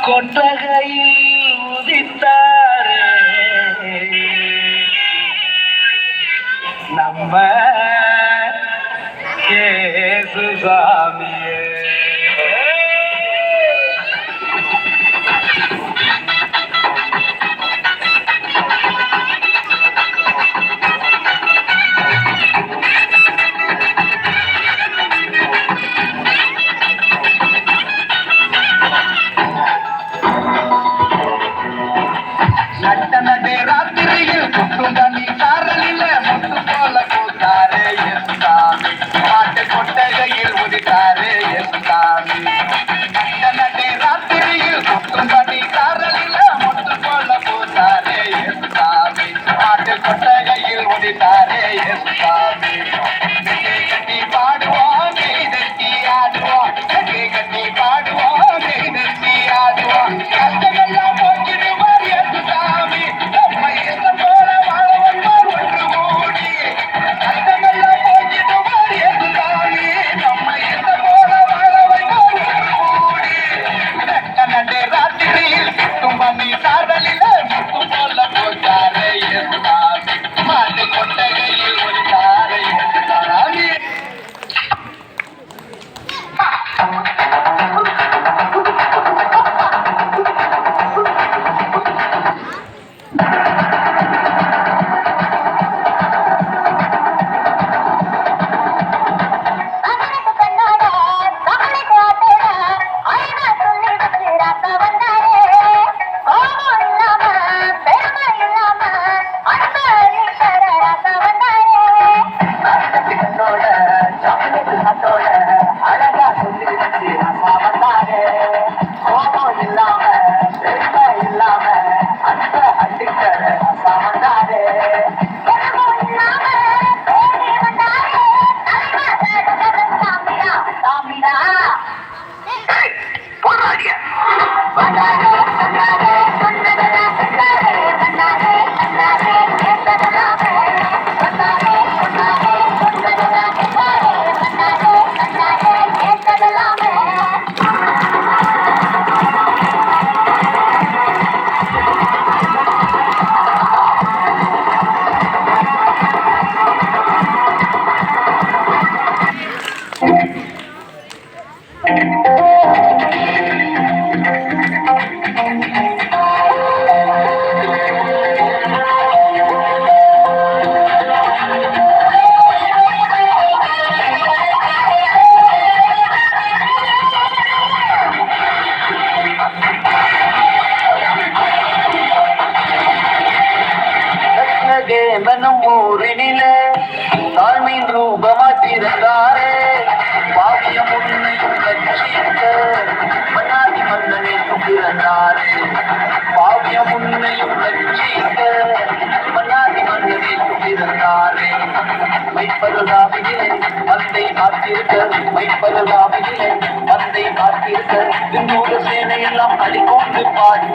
கொட்டகையில் உதித்தாரே நம்ம இயேசு சாமியே. நட்ட நடே ராத்திரியில் குட்டும் தண்ணி சாரலில முட்டு போல கூத்தாரே எசுசாமி. பாட்டு கொட்டகையில் உதித்தாரே எசுசாமி. நட்ட நடே ராத்திரியில் குட்டும் தண்ணி சாரலில முட்டு போல கூத்தாரே எசுசாமி. பாட்டு கொட்டகையில் உதித்தாரே எசுசாமி. கட்டி பாடுவோம் கைதட்டி ஆடுவோம், கட்டி பாடுவோம் கைதட்டி ஆடுவோம். கஷ்டமெல்லாம் போக்கிடுவார் எசுசாமி. நம்ம இஷ்டம் போல வாழ வந்தார் ஒன்று கூடி. கஷ்டமெல்லாம் போக்கிடுவார் எசுசாமி. நம்ம இஷ்டம் போல வாழ வந்தார் ஒன்று கூடி. நட்ட நட்டே ராத்திரியில் சுட்டும் பண்ணி சாதலில முட்டு போல போட்டாரே எசுசாமி. மாட்டு கொட்டகையில் ஒளித்தாரே எசுசாமி. தேவனும் ஊரினிலே தாழ்மையின் ரூபமாற்றிருந்தாரே. பாவியம் உன்னையும் ரட்சிக்க மன்னாதி மன்னனே பிறந்தாரே. பாவியம் உன்னையும் ரட்சிக்க மன்னாதி மன்னனே பிறந்தாரே. மைப்பருளாவிலே மந்தை காத்திருக்க, மைப்பருளாவிலே மந்தை காத்திருக்க. சிந்தூர சேனையெல்லாம் அடிக்கொண்டு பாடி,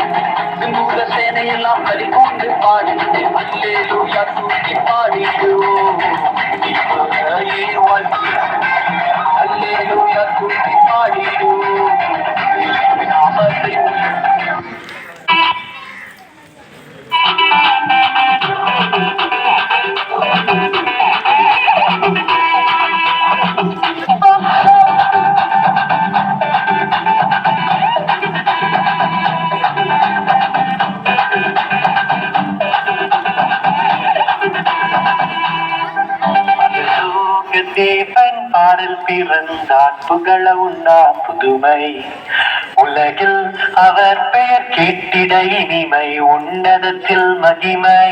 சிந்தூர சேனையெல்லாம் அடிக்கொண்டு பாடி. அல்லேலூயா தூக்கி பாடிடுவோம், இப்போதையே வாழ்க்கை. அல்லேலூயா தூக்கி பாடிடுவோம், நாமத்தை தேவன் பாடல் பிறந்தார் புகழ உண்ணா புதுமை. உலகில் அவர் பெயர் கேட்டிட இனிமை, உன்னதத்தில் மகிமை.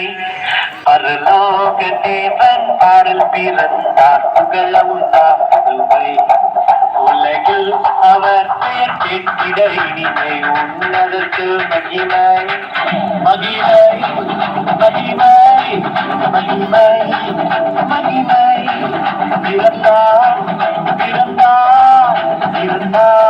பரலோக தேவன் பாடல் பிறந்தார் புகழ உண்ணா புதுமை. உலகில் அவர் பெயர் கேட்டிட இனிமை, உன்னதத்தில் மகிமை. மகிமை மகிமை மகிமை மகிமை. பிறந்தார் பிறந்தார் பிறந்தார்.